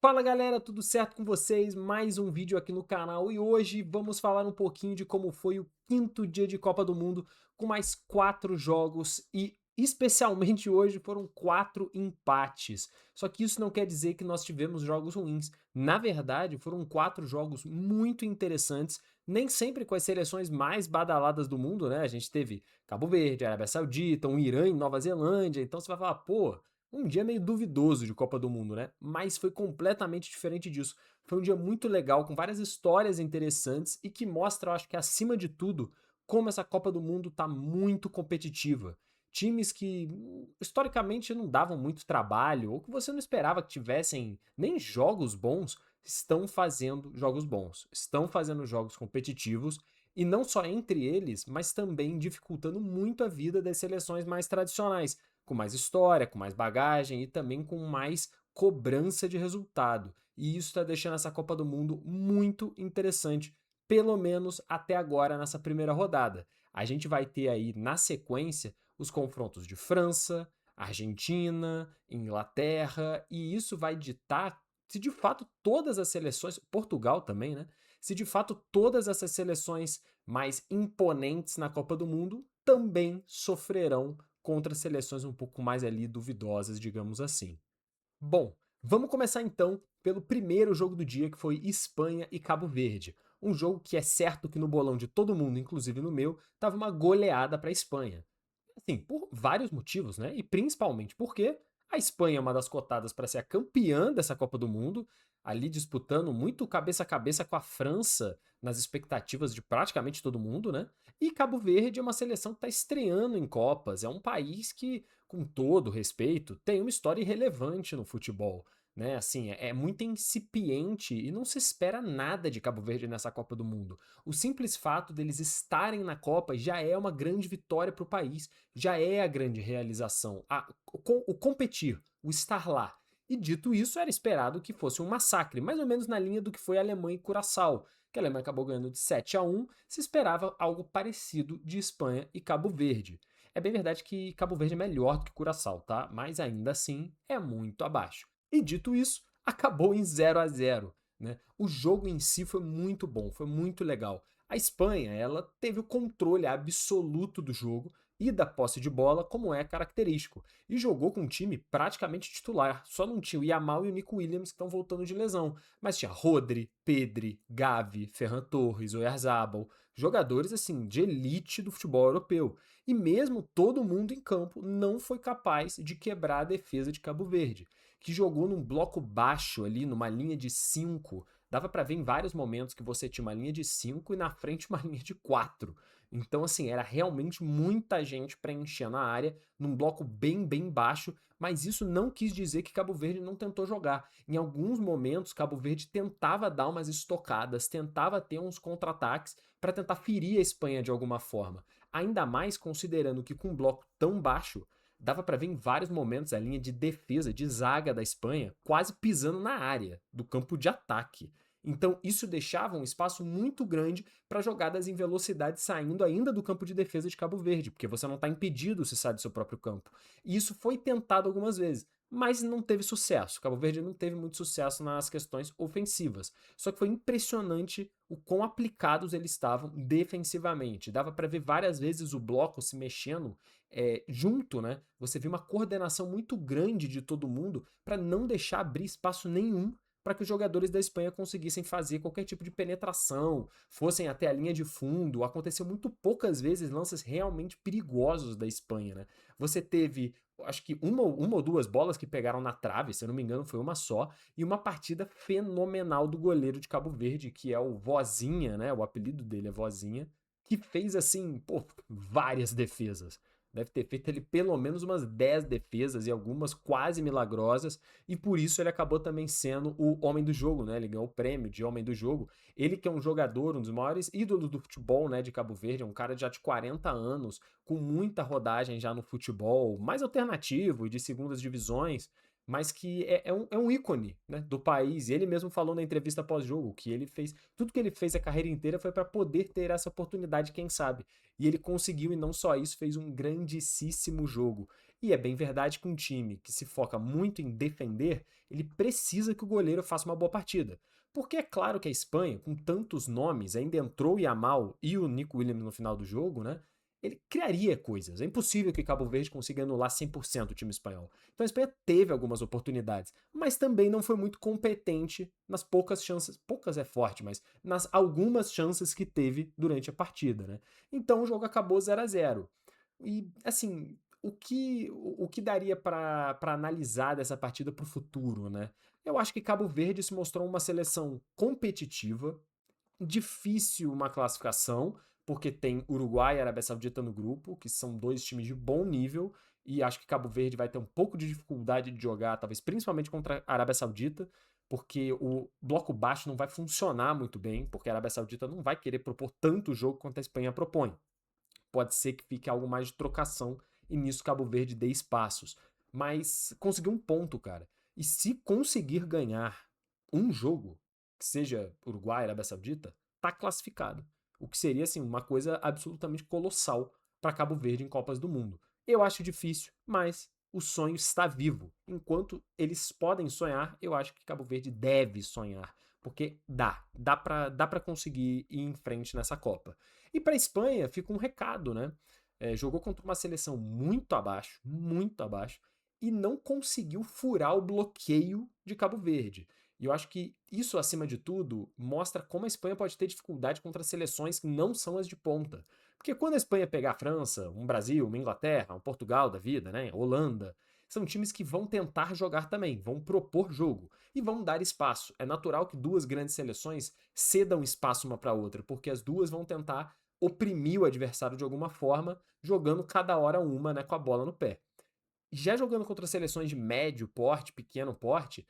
Fala galera, tudo certo com vocês? Mais um vídeo aqui no canal e hoje vamos falar um pouquinho de como foi o quinto dia de Copa do Mundo com mais 4 jogos e especialmente hoje foram 4 empates. Só que isso não quer dizer que nós tivemos jogos ruins. Na verdade, foram 4 jogos muito interessantes, nem sempre com as seleções mais badaladas do mundo, né? A gente teve Cabo Verde, Arábia Saudita, um Irã e Nova Zelândia, então você vai falar, pô, um dia meio duvidoso de Copa do Mundo, né? Mas foi completamente diferente disso. Foi um dia muito legal, com várias histórias interessantes e que mostra, eu acho que acima de tudo, como essa Copa do Mundo tá muito competitiva. Times que historicamente não davam muito trabalho, ou que você não esperava que tivessem nem jogos bons, estão fazendo jogos bons, estão fazendo jogos competitivos, e não só entre eles, mas também dificultando muito a vida das seleções mais tradicionais com mais história, com mais bagagem e também com mais cobrança de resultado. E isso está deixando essa Copa do Mundo muito interessante, pelo menos até agora nessa primeira rodada. A gente vai ter aí na sequência os confrontos de França, Argentina, Inglaterra, e isso vai ditar se de fato todas as seleções, Portugal também, né? Se de fato todas essas seleções mais imponentes na Copa do Mundo também sofrerão contra seleções um pouco mais ali duvidosas, digamos assim. Bom, vamos começar então pelo primeiro jogo do dia, que foi Espanha e Cabo Verde. Um jogo que é certo que no bolão de todo mundo, inclusive no meu, tava uma goleada para a Espanha. Assim, por vários motivos, né? E principalmente porque a Espanha é uma das cotadas para ser a campeã dessa Copa do Mundo, ali disputando muito cabeça a cabeça com a França nas expectativas de praticamente todo mundo, né? E Cabo Verde é uma seleção que está estreando em Copas, é um país que, com todo respeito, tem uma história irrelevante no futebol. Né, assim, é muito incipiente e não se espera nada de Cabo Verde nessa Copa do Mundo. O simples fato deles estarem na Copa já é uma grande vitória para o país, já é a grande realização, o competir, o estar lá. E dito isso, era esperado que fosse um massacre, mais ou menos na linha do que foi a Alemanha e Curaçao, que a Alemanha acabou ganhando de 7-1, se esperava algo parecido de Espanha e Cabo Verde. É bem verdade que Cabo Verde é melhor do que Curaçao, tá? Mas ainda assim é muito abaixo. E dito isso, acabou em 0-0. Né? O jogo em si foi muito bom, foi muito legal. A Espanha, ela teve o controle absoluto do jogo e da posse de bola, como é característico, e jogou com um time praticamente titular. Só não tinha o Yamal e o Nico Williams que estão voltando de lesão, mas tinha Rodri, Pedri, Gavi, Ferran Torres, Oyarzabal, jogadores assim de elite do futebol europeu. E mesmo todo mundo em campo não foi capaz de quebrar a defesa de Cabo Verde, que jogou num bloco baixo ali, numa linha de 5. Dava para ver em vários momentos que você tinha uma linha de 5 e na frente uma linha de 4. Então, assim, era realmente muita gente preenchendo a área num bloco bem baixo, mas isso não quis dizer que Cabo Verde não tentou jogar. Em alguns momentos, Cabo Verde tentava dar umas estocadas, tentava ter uns contra-ataques para tentar ferir a Espanha de alguma forma. Ainda mais considerando que com um bloco tão baixo, dava para ver em vários momentos a linha de defesa, de zaga da Espanha, quase pisando na área do campo de ataque. Então, isso deixava um espaço muito grande para jogadas em velocidade saindo ainda do campo de defesa de Cabo Verde, porque você não está impedido se sai do seu próprio campo. E isso foi tentado algumas vezes, mas não teve sucesso. Cabo Verde não teve muito sucesso nas questões ofensivas. Só que foi impressionante o quão aplicados eles estavam defensivamente. Dava para ver várias vezes o bloco se mexendo junto, né? Você viu uma coordenação muito grande de todo mundo para não deixar abrir espaço nenhum para que os jogadores da Espanha conseguissem fazer qualquer tipo de penetração, fossem até a linha de fundo. Aconteceu muito poucas vezes lances realmente perigosos da Espanha, né? Você teve, acho que uma ou duas bolas que pegaram na trave, se eu não me engano, foi uma só, e uma partida fenomenal do goleiro de Cabo Verde, que é o Vozinha, né? O apelido dele é Vozinha, que fez assim, pô, várias defesas. Deve ter feito ele pelo menos umas 10 defesas e algumas quase milagrosas, e por isso ele acabou também sendo o homem do jogo, né? Ele ganhou o prêmio de homem do jogo. Ele que é um jogador, um dos maiores ídolos do futebol, né, de Cabo Verde, é um cara já de 40 anos, com muita rodagem já no futebol, mais alternativo e de segundas divisões, mas que é um ícone, né, do país. E ele mesmo falou na entrevista pós-jogo que ele fez, tudo que ele fez a carreira inteira foi para poder ter essa oportunidade, quem sabe. E ele conseguiu, e não só isso, fez um grandíssimo jogo. E é bem verdade que um time que se foca muito em defender, ele precisa que o goleiro faça uma boa partida. Porque é claro que a Espanha, com tantos nomes, ainda entrou o Yamal e o Nico Williams no final do jogo, né? Ele criaria coisas. É impossível que Cabo Verde consiga anular 100% o time espanhol. Então a Espanha teve algumas oportunidades, mas também não foi muito competente nas poucas chances, poucas é forte, mas nas algumas chances que teve durante a partida, né? Então o jogo acabou 0-0. E assim, o que daria para analisar dessa partida para o futuro, né? Eu acho que Cabo Verde se mostrou uma seleção competitiva, difícil uma classificação, porque tem Uruguai e Arábia Saudita no grupo, que são dois times de bom nível, e acho que Cabo Verde vai ter um pouco de dificuldade de jogar, talvez principalmente contra a Arábia Saudita, porque o bloco baixo não vai funcionar muito bem, porque a Arábia Saudita não vai querer propor tanto jogo quanto a Espanha propõe. Pode ser que fique algo mais de trocação e nisso Cabo Verde dê espaços. Mas conseguiu um ponto, cara. E se conseguir ganhar um jogo, que seja Uruguai, Arábia Saudita, tá classificado. O que seria, assim, uma coisa absolutamente colossal para Cabo Verde em Copas do Mundo. Eu acho difícil, mas o sonho está vivo. Enquanto eles podem sonhar, eu acho que Cabo Verde deve sonhar. Porque dá para conseguir ir em frente nessa Copa. E para a Espanha fica um recado, né? Jogou contra uma seleção muito abaixo, e não conseguiu furar o bloqueio de Cabo Verde. E eu acho que isso, acima de tudo, mostra como a Espanha pode ter dificuldade contra seleções que não são as de ponta. Porque quando a Espanha pegar a França, um Brasil, uma Inglaterra, um Portugal da vida, né? Holanda, são times que vão tentar jogar também, vão propor jogo e vão dar espaço. É natural que duas grandes seleções cedam espaço uma para outra, porque as duas vão tentar oprimir o adversário de alguma forma, jogando cada hora uma, né, com a bola no pé. Já jogando contra seleções de médio porte, pequeno porte,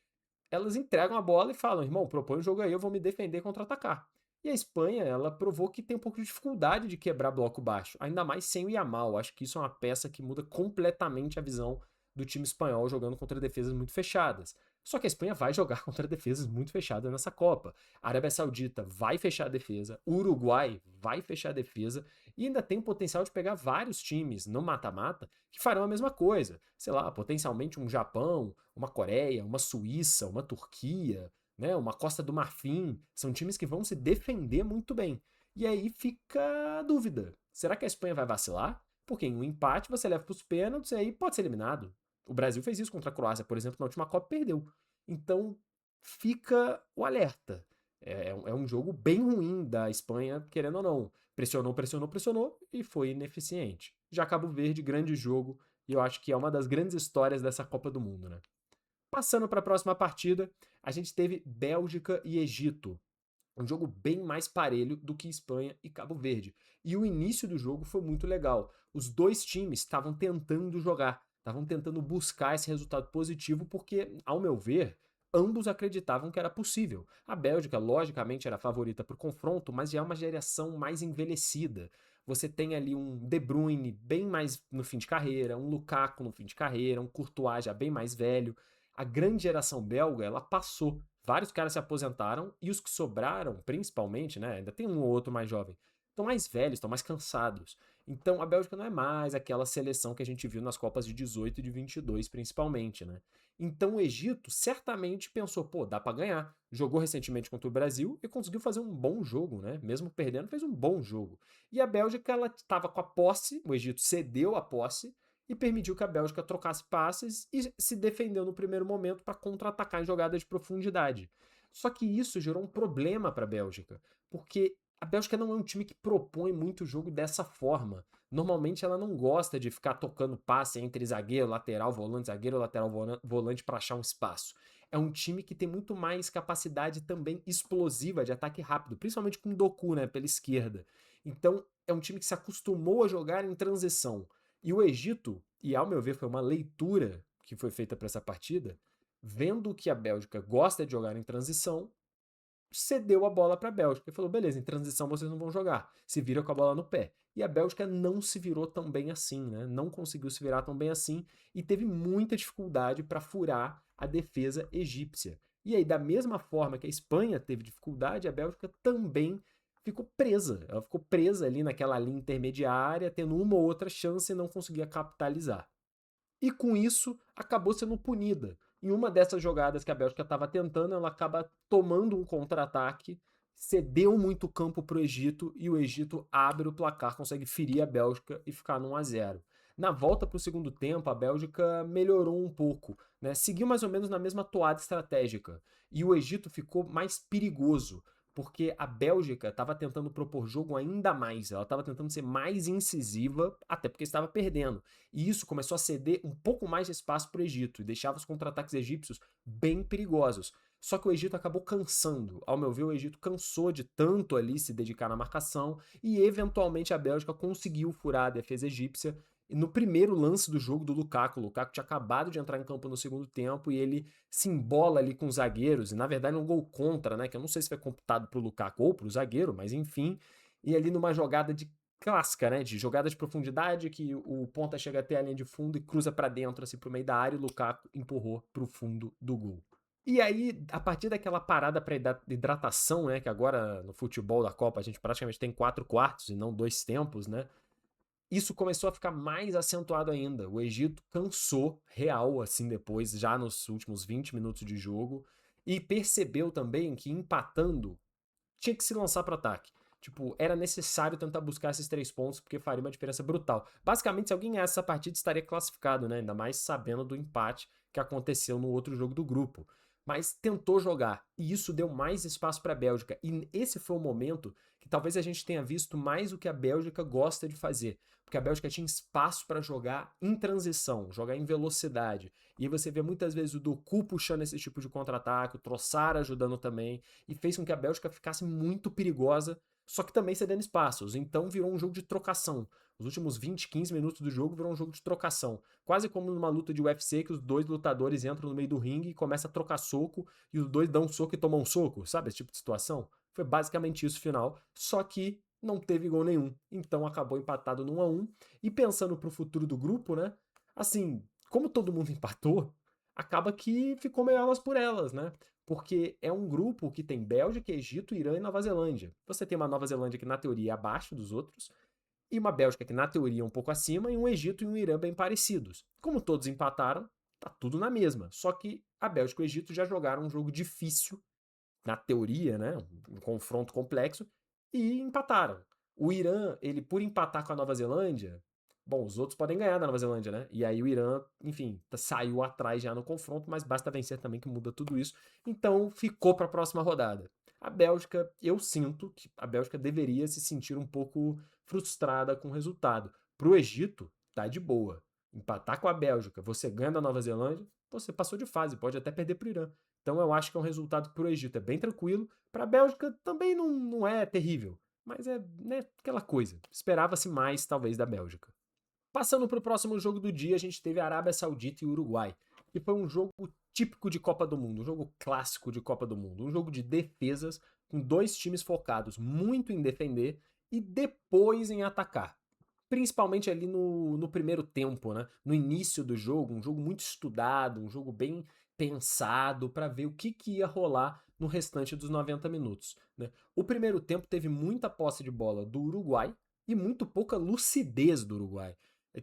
elas entregam a bola e falam: irmão, propõe o jogo aí, eu vou me defender e contra-atacar. E a Espanha, ela provou que tem um pouco de dificuldade de quebrar bloco baixo, ainda mais sem o Yamal. Acho que isso é uma peça que muda completamente a visão do time espanhol jogando contra defesas muito fechadas. Só que a Espanha vai jogar contra defesas muito fechadas nessa Copa. A Arábia Saudita vai fechar a defesa, o Uruguai vai fechar a defesa e ainda tem o potencial de pegar vários times no mata-mata que farão a mesma coisa. Sei lá, potencialmente um Japão, uma Coreia, uma Suíça, uma Turquia, né, uma Costa do Marfim. São times que vão se defender muito bem. E aí fica a dúvida: será que a Espanha vai vacilar? Porque em um empate você leva para os pênaltis e aí pode ser eliminado. O Brasil fez isso contra a Croácia, por exemplo, na última Copa e perdeu. Então fica o alerta. É um jogo bem ruim da Espanha, querendo ou não. Pressionou, pressionou, pressionou e foi ineficiente. Já Cabo Verde, grande jogo, e eu acho que é uma das grandes histórias dessa Copa do Mundo, né? Passando para a próxima partida, a gente teve Bélgica e Egito. Um jogo bem mais parelho do que Espanha e Cabo Verde. E o início do jogo foi muito legal. Os dois times estavam tentando jogar, estavam tentando buscar esse resultado positivo, porque, ao meu ver, ambos acreditavam que era possível. A Bélgica, logicamente, era a favorita para o confronto, mas já é uma geração mais envelhecida. Você tem ali um De Bruyne bem mais no fim de carreira, um Lukaku no fim de carreira, um Courtois já bem mais velho. A grande geração belga, ela passou. Vários caras se aposentaram e os que sobraram, principalmente, né? Ainda tem um ou outro mais jovem. Estão mais velhos, estão mais cansados. Então a Bélgica não é mais aquela seleção que a gente viu nas Copas de 18 e de 22, principalmente, né? Então o Egito certamente pensou: pô, dá pra ganhar. Jogou recentemente contra o Brasil e conseguiu fazer um bom jogo, né? Mesmo perdendo, fez um bom jogo. E a Bélgica, ela estava com a posse, o Egito cedeu a posse e permitiu que a Bélgica trocasse passes e se defendeu no primeiro momento para contra-atacar em jogada de profundidade. Só que isso gerou um problema para a Bélgica, porque a Bélgica não é um time que propõe muito jogo dessa forma. Normalmente ela não gosta de ficar tocando passe entre zagueiro, lateral, volante para achar um espaço. É um time que tem muito mais capacidade também explosiva de ataque rápido, principalmente com o Doku, né, pela esquerda. Então é um time que se acostumou a jogar em transição. E o Egito, e ao meu ver foi uma leitura que foi feita para essa partida, vendo que a Bélgica gosta de jogar em transição, cedeu a bola para a Bélgica e falou: beleza, em transição vocês não vão jogar, se vira com a bola no pé. E a Bélgica não se virou tão bem assim, né? Não conseguiu se virar tão bem assim e teve muita dificuldade para furar a defesa egípcia. E aí, da mesma forma que a Espanha teve dificuldade, a Bélgica também ficou presa. Ela ficou presa ali naquela linha intermediária, tendo uma ou outra chance e não conseguia capitalizar. e com isso acabou sendo punida. Em uma dessas jogadas que a Bélgica estava tentando, ela acaba tomando um contra-ataque, cedeu muito campo para o Egito e o Egito abre o placar, consegue ferir a Bélgica e ficar no 1 a 0. Na volta para o segundo tempo, a Bélgica melhorou um pouco, né? Seguiu mais ou menos na mesma toada estratégica e o Egito ficou mais perigoso, porque a Bélgica estava tentando propor jogo ainda mais, ela estava tentando ser mais incisiva, até porque estava perdendo. E isso começou a ceder um pouco mais de espaço para o Egito e deixava os contra-ataques egípcios bem perigosos. Só que o Egito acabou cansando. Ao meu ver, o Egito cansou de tanto ali se dedicar na marcação e, eventualmente, a Bélgica conseguiu furar a defesa egípcia. E no primeiro lance do jogo do Lukaku, o Lukaku tinha acabado de entrar em campo no segundo tempo e ele se embola ali com os zagueiros. E, na verdade, é um gol contra, né? Que eu não sei se foi computado pro Lukaku ou pro zagueiro, mas enfim. E ali numa jogada de clássica, né? De jogada de profundidade, que o ponta chega até a linha de fundo e cruza para dentro, assim, pro meio da área, e o Lukaku empurrou pro fundo do gol. E aí, a partir daquela parada para hidratação, né? Que agora no futebol da Copa a gente praticamente tem 4 quartos e não 2 tempos, né? Isso começou a ficar mais acentuado ainda. O Egito cansou real, assim, depois, já nos últimos 20 minutos de jogo, e percebeu também que empatando tinha que se lançar para ataque. Tipo, era necessário tentar buscar esses 3 pontos, porque faria uma diferença brutal. Basicamente, se alguém ganhasse essa partida, estaria classificado, né? Ainda mais sabendo do empate que aconteceu no outro jogo do grupo. Mas tentou jogar, e isso deu mais espaço para a Bélgica. E esse foi o momento que talvez a gente tenha visto mais o que a Bélgica gosta de fazer. Porque a Bélgica tinha espaço para jogar em transição, jogar em velocidade. E aí você vê muitas vezes o Doku puxando esse tipo de contra-ataque, o Trossard ajudando também, e fez com que a Bélgica ficasse muito perigosa, só que também cedendo espaços. Então virou um jogo de trocação. Os últimos 20, 15 minutos do jogo virou um jogo de trocação. Quase como numa luta de UFC que os dois lutadores entram no meio do ringue e começa a trocar soco, e os dois dão um soco e tomam um soco, sabe? Esse tipo de situação. Foi basicamente isso o final, só que não teve gol nenhum. Então acabou empatado no 1 a 1. E pensando pro futuro do grupo, né? Assim, como todo mundo empatou, acaba que ficou meio elas por elas, né? Porque é um grupo que tem Bélgica, Egito, Irã e Nova Zelândia. Você tem uma Nova Zelândia que, na teoria, é abaixo dos outros, e uma Bélgica que, na teoria, é um pouco acima, e um Egito e um Irã bem parecidos. Como todos empataram, tá tudo na mesma. Só que a Bélgica e o Egito já jogaram um jogo difícil, na teoria, né? Um confronto complexo, e empataram. O Irã, ele, por empatar com a Nova Zelândia, bom, os outros podem ganhar da Nova Zelândia, né? E aí o Irã, enfim, saiu atrás já no confronto, mas basta vencer também que muda tudo isso. Então ficou para a próxima rodada. A Bélgica, eu sinto que a Bélgica deveria se sentir um pouco frustrada com o resultado. Pro Egito, tá de boa. Empatar com a Bélgica, você ganha da Nova Zelândia, você passou de fase, pode até perder pro Irã. Então eu acho que é um resultado que pro Egito é bem tranquilo. Para a Bélgica também não é terrível, mas é, né, aquela coisa. Esperava-se mais, talvez, da Bélgica. Passando para o próximo jogo do dia, a gente teve Arábia Saudita e Uruguai, que foi um jogo típico de Copa do Mundo, um jogo clássico de Copa do Mundo, um jogo de defesas, com dois times focados muito em defender e depois em atacar. Principalmente ali no primeiro tempo, né? No início do jogo, um jogo muito estudado, um jogo bem pensado para ver o que ia rolar no restante dos 90 minutos. Né? O primeiro tempo teve muita posse de bola do Uruguai e muito pouca lucidez do Uruguai.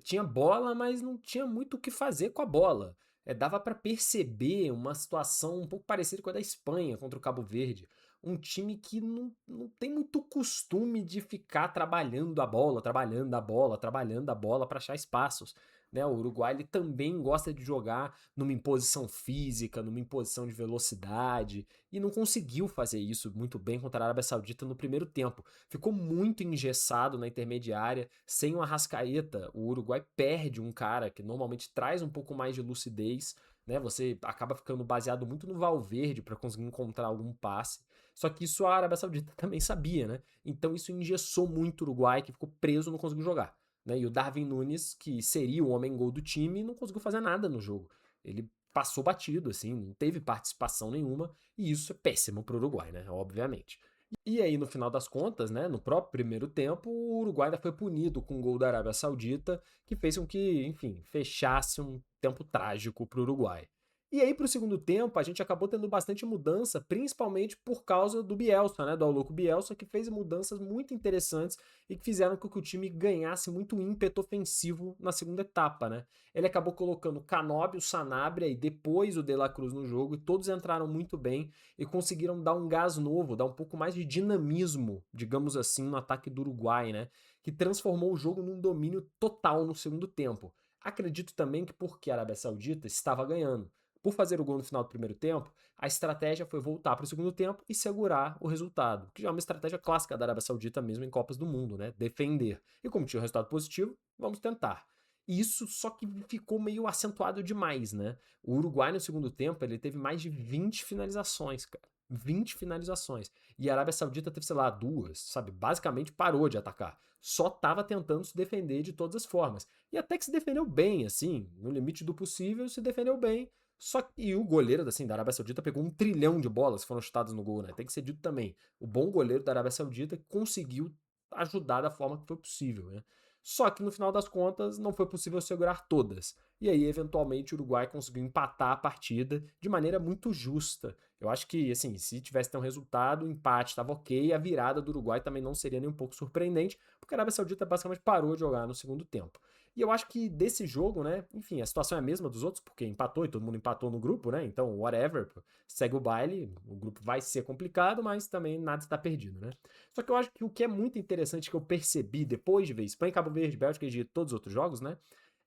Tinha bola, mas não tinha muito o que fazer com a bola. Dava para perceber uma situação um pouco parecida com a da Espanha contra o Cabo Verde. Um time que não tem muito costume de ficar trabalhando a bola, trabalhando a bola, trabalhando a bola para achar espaços. Né? O Uruguai ele também gosta de jogar numa imposição física, numa imposição de velocidade, e não conseguiu fazer isso muito bem contra a Arábia Saudita no primeiro tempo. Ficou muito engessado na intermediária, sem o Arrascaeta. O Uruguai perde um cara que normalmente traz um pouco mais de lucidez, né? Você acaba ficando baseado muito no Valverde para conseguir encontrar algum passe. Só que isso a Arábia Saudita também sabia, né? Então isso engessou muito o Uruguai, que ficou preso, não conseguiu jogar. Né? E o Darwin Núñez, que seria o homem-gol do time, não conseguiu fazer nada no jogo. Ele passou batido, assim, não teve participação nenhuma, e isso é péssimo para o Uruguai, né? Obviamente. E aí, no final das contas, né, no próprio primeiro tempo, o Uruguai ainda foi punido com o gol da Arábia Saudita, que fez com que, enfim, fechasse um tempo trágico para o Uruguai. E aí, para o segundo tempo, a gente acabou tendo bastante mudança, principalmente por causa do Bielsa, né? Do Aulouco Bielsa, que fez mudanças muito interessantes e que fizeram com que o time ganhasse muito ímpeto ofensivo na segunda etapa, né? Ele acabou colocando o Canóbio, o Sanabria e depois o De La Cruz no jogo, e todos entraram muito bem e conseguiram dar um gás novo, dar um pouco mais de dinamismo, digamos assim, no ataque do Uruguai, né? Que transformou o jogo num domínio total no segundo tempo. Acredito também que porque a Arábia Saudita estava ganhando. Por fazer o gol no final do primeiro tempo, a estratégia foi voltar para o segundo tempo e segurar o resultado, que já é uma estratégia clássica da Arábia Saudita mesmo em Copas do Mundo, né? Defender. E como tinha um resultado positivo, vamos tentar. E isso só que ficou meio acentuado demais, né? O Uruguai no segundo tempo, ele teve mais de 20 finalizações, cara. 20 finalizações. E a Arábia Saudita teve, sei lá, duas, sabe? Basicamente parou de atacar. Só tava tentando se defender de todas as formas. E até que se defendeu bem, assim, no limite do possível, se defendeu bem. Só que o goleiro assim, da Arábia Saudita pegou 1 trilhão de bolas que foram chutadas no gol, né? Tem que ser dito também. O bom goleiro da Arábia Saudita conseguiu ajudar da forma que foi possível, né? Só que no final das contas não foi possível segurar todas. E aí, eventualmente, o Uruguai conseguiu empatar a partida de maneira muito justa. Eu acho que, assim, se tivesse ter um resultado, o empate estava ok, a virada do Uruguai também não seria nem um pouco surpreendente, porque a Arábia Saudita basicamente parou de jogar no segundo tempo. E eu acho que desse jogo, né, enfim, a situação é a mesma dos outros, porque empatou e todo mundo empatou no grupo, né? Então, whatever, segue o baile, o grupo vai ser complicado, mas também nada está perdido, né? Só que eu acho que o que é muito interessante que eu percebi depois de ver Espanha, Cabo Verde, Bélgica e Egito, todos os outros jogos, né,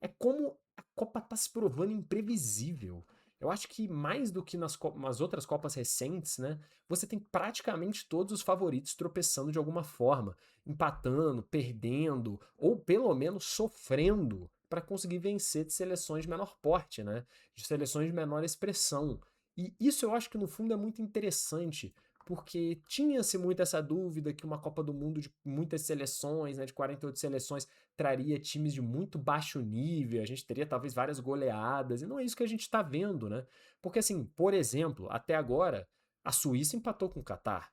é como a Copa tá se provando imprevisível. Eu acho que mais do que nas outras Copas recentes, né, você tem praticamente todos os favoritos tropeçando de alguma forma, empatando, perdendo, ou pelo menos sofrendo para conseguir vencer de seleções de menor porte, né? De seleções de menor expressão. E isso eu acho que no fundo é muito interessante, porque tinha-se muito essa dúvida que uma Copa do Mundo de muitas seleções, né, de 48 seleções, traria times de muito baixo nível, a gente teria talvez várias goleadas, e não é isso que a gente está vendo, né? Porque assim, por exemplo, até agora, a Suíça empatou com o Catar.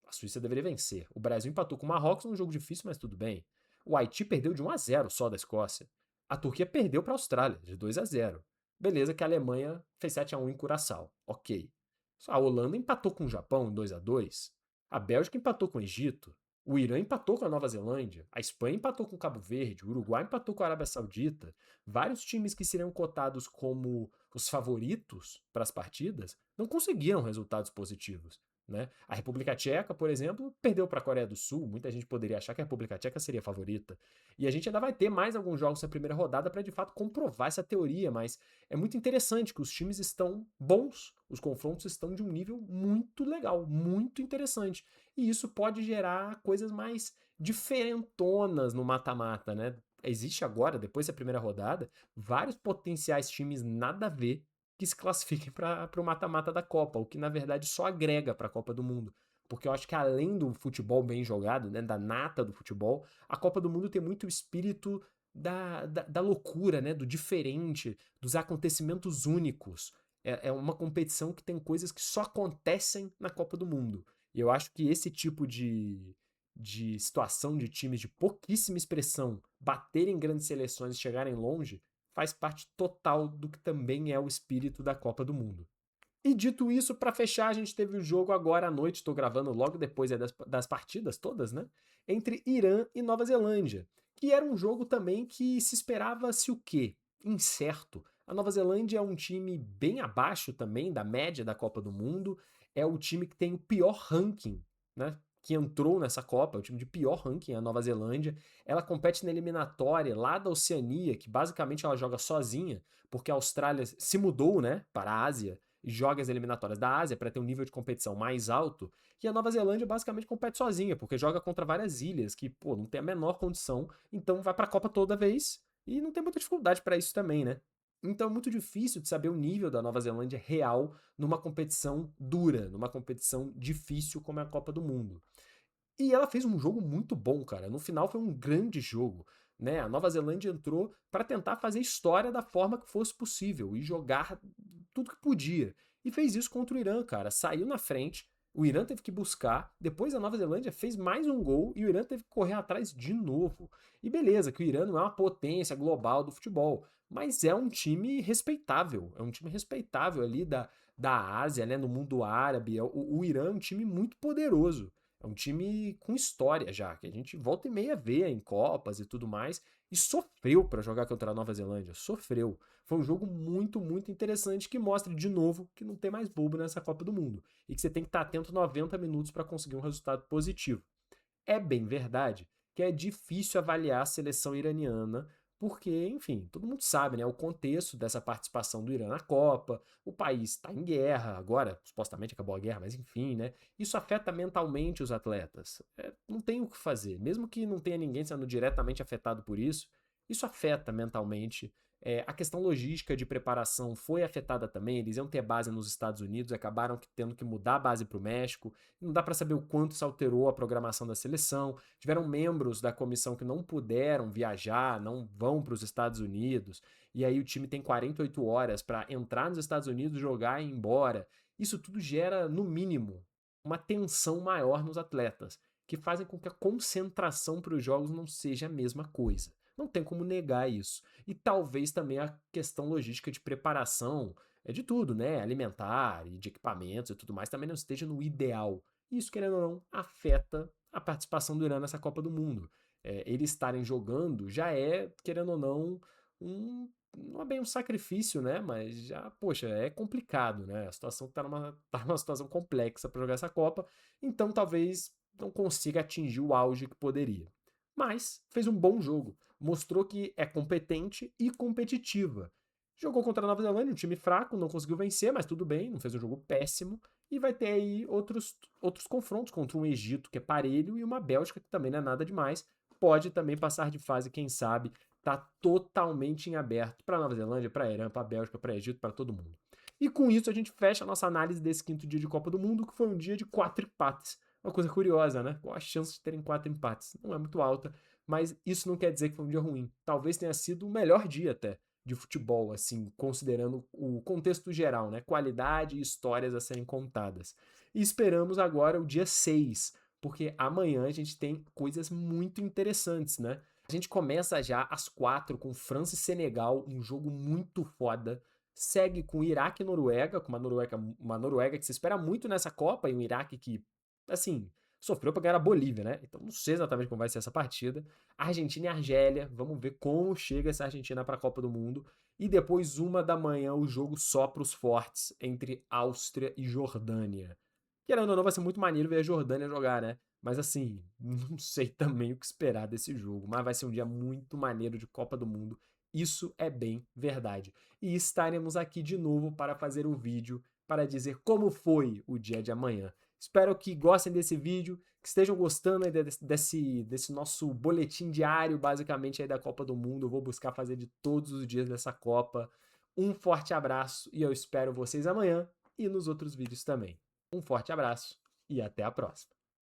A Suíça deveria vencer. O Brasil empatou com o Marrocos num jogo difícil, mas tudo bem. O Haiti perdeu de 1-0 só da Escócia. A Turquia perdeu para a Austrália de 2-0. Beleza que a Alemanha fez 7-1 em Curaçao. Ok. A Holanda empatou com o Japão em 2-2. A Bélgica empatou com o Egito. O Irã empatou com a Nova Zelândia. A Espanha empatou com o Cabo Verde. O Uruguai empatou com a Arábia Saudita. Vários times que seriam cotados como os favoritos para as partidas não conseguiram resultados positivos. Né? A República Tcheca, por exemplo, perdeu para a Coreia do Sul. Muita gente poderia achar que a República Tcheca seria a favorita. E a gente ainda vai ter mais alguns jogos na primeira rodada para de fato comprovar essa teoria, mas é muito interessante que os times estão bons, os confrontos estão de um nível muito legal, muito interessante. E isso pode gerar coisas mais diferentonas no mata-mata, né? Existe agora, depois da primeira rodada, vários potenciais times nada a ver que se classifiquem para o mata-mata da Copa, o que na verdade só agrega para a Copa do Mundo. Porque eu acho que além do futebol bem jogado, né, da nata do futebol, a Copa do Mundo tem muito o espírito da loucura, né, do diferente, dos acontecimentos únicos. É uma competição que tem coisas que só acontecem na Copa do Mundo. E eu acho que esse tipo de situação de times de pouquíssima expressão baterem grandes seleções e chegarem longe faz parte total do que também é o espírito da Copa do Mundo. E dito isso, para fechar, a gente teve o jogo agora à noite, estou gravando logo depois das partidas todas, né? Entre Irã e Nova Zelândia, que era um jogo também que se esperava-se o quê? Incerto. A Nova Zelândia é um time bem abaixo também da média da Copa do Mundo, é o time que tem o pior ranking, né? Que entrou nessa Copa, é o time de pior ranking, a Nova Zelândia. Ela compete na eliminatória lá da Oceania, que basicamente ela joga sozinha, porque a Austrália se mudou, né, para a Ásia e joga as eliminatórias da Ásia para ter um nível de competição mais alto, e a Nova Zelândia basicamente compete sozinha, porque joga contra várias ilhas que, pô, não tem a menor condição, então vai para a Copa toda vez e não tem muita dificuldade para isso também, né? Então é muito difícil de saber o nível da Nova Zelândia real numa competição dura, numa competição difícil como é a Copa do Mundo. E ela fez um jogo muito bom, cara. No final foi um grande jogo, né? A Nova Zelândia entrou para tentar fazer história da forma que fosse possível e jogar tudo que podia. E fez isso contra o Irã, cara. Saiu na frente, O Irã teve que buscar, depois a Nova Zelândia fez mais um gol e o Irã teve que correr atrás de novo. E beleza, que o Irã não é uma potência global do futebol, mas é um time respeitável ali da Ásia, né, no mundo árabe. O Irã é um time muito poderoso, é um time com história já, que a gente volta e meia vê em Copas e tudo mais, e sofreu para jogar contra a Nova Zelândia, sofreu. Foi um jogo muito, muito interessante que mostra de novo que não tem mais bobo nessa Copa do Mundo e que você tem que estar atento 90 minutos para conseguir um resultado positivo. É bem verdade que é difícil avaliar a seleção iraniana, porque, enfim, todo mundo sabe, né, o contexto dessa participação do Irã na Copa, o país está em guerra, agora supostamente acabou a guerra, mas enfim, né, isso afeta mentalmente os atletas. Não tem o que fazer, mesmo que não tenha ninguém sendo diretamente afetado por isso afeta mentalmente. A questão logística de preparação foi afetada também, eles iam ter base nos Estados Unidos, acabaram tendo que mudar a base para o México, não dá para saber o quanto isso alterou a programação da seleção. Tiveram membros da comissão que não puderam viajar, não vão para os Estados Unidos, e aí o time tem 48 horas para entrar nos Estados Unidos, jogar e ir embora. Isso tudo gera, no mínimo, uma tensão maior nos atletas, que fazem com que a concentração para os jogos não seja a mesma coisa. Não tem como negar isso. E talvez também a questão logística de preparação de tudo, né? Alimentar e de equipamentos e tudo mais também não esteja no ideal. Isso, querendo ou não, afeta a participação do Irã nessa Copa do Mundo. Eles estarem jogando já é, querendo ou não, não é bem um sacrifício, né? Mas já, poxa, é complicado, né? A situação tá numa situação complexa para jogar essa Copa, então talvez não consiga atingir o auge que poderia. Mas fez um bom jogo, mostrou que é competente e competitiva. Jogou contra a Nova Zelândia, um time fraco, não conseguiu vencer, mas tudo bem, não fez um jogo péssimo. E vai ter aí outros confrontos contra um Egito que é parelho e uma Bélgica que também não é nada demais. Pode também passar de fase, quem sabe. Tá totalmente em aberto para Nova Zelândia, para Irã, para Bélgica, para Egito, para todo mundo. E com isso a gente fecha a nossa análise desse quinto dia de Copa do Mundo, que foi um dia de 4 empates. Uma coisa curiosa, né? Qual a chance de terem 4 empates? Não é muito alta, mas isso não quer dizer que foi um dia ruim. Talvez tenha sido o melhor dia até de futebol, assim, considerando o contexto geral, né? Qualidade e histórias a serem contadas. E esperamos agora o dia 6, porque amanhã a gente tem coisas muito interessantes, né? A gente começa já às 4 com França e Senegal, um jogo muito foda. Segue com Iraque e Noruega, com uma Noruega que se espera muito nessa Copa, e um Iraque que, assim, sofreu para ganhar a Bolívia, né? Então não sei exatamente como vai ser essa partida. Argentina e Argélia, vamos ver como chega essa Argentina para a Copa do Mundo. E depois, 1 da manhã, o jogo só para os fortes entre Áustria e Jordânia. Querendo ou não, vai ser muito maneiro ver a Jordânia jogar, né? Mas assim, não sei também o que esperar desse jogo. Mas vai ser um dia muito maneiro de Copa do Mundo. Isso é bem verdade. E estaremos aqui de novo para fazer o vídeo para dizer como foi o dia de amanhã. Espero que gostem desse vídeo, que estejam gostando aí desse nosso boletim diário, basicamente, aí da Copa do Mundo. Eu vou buscar fazer de todos os dias dessa Copa. Um forte abraço e eu espero vocês amanhã e nos outros vídeos também. Um forte abraço e até a próxima.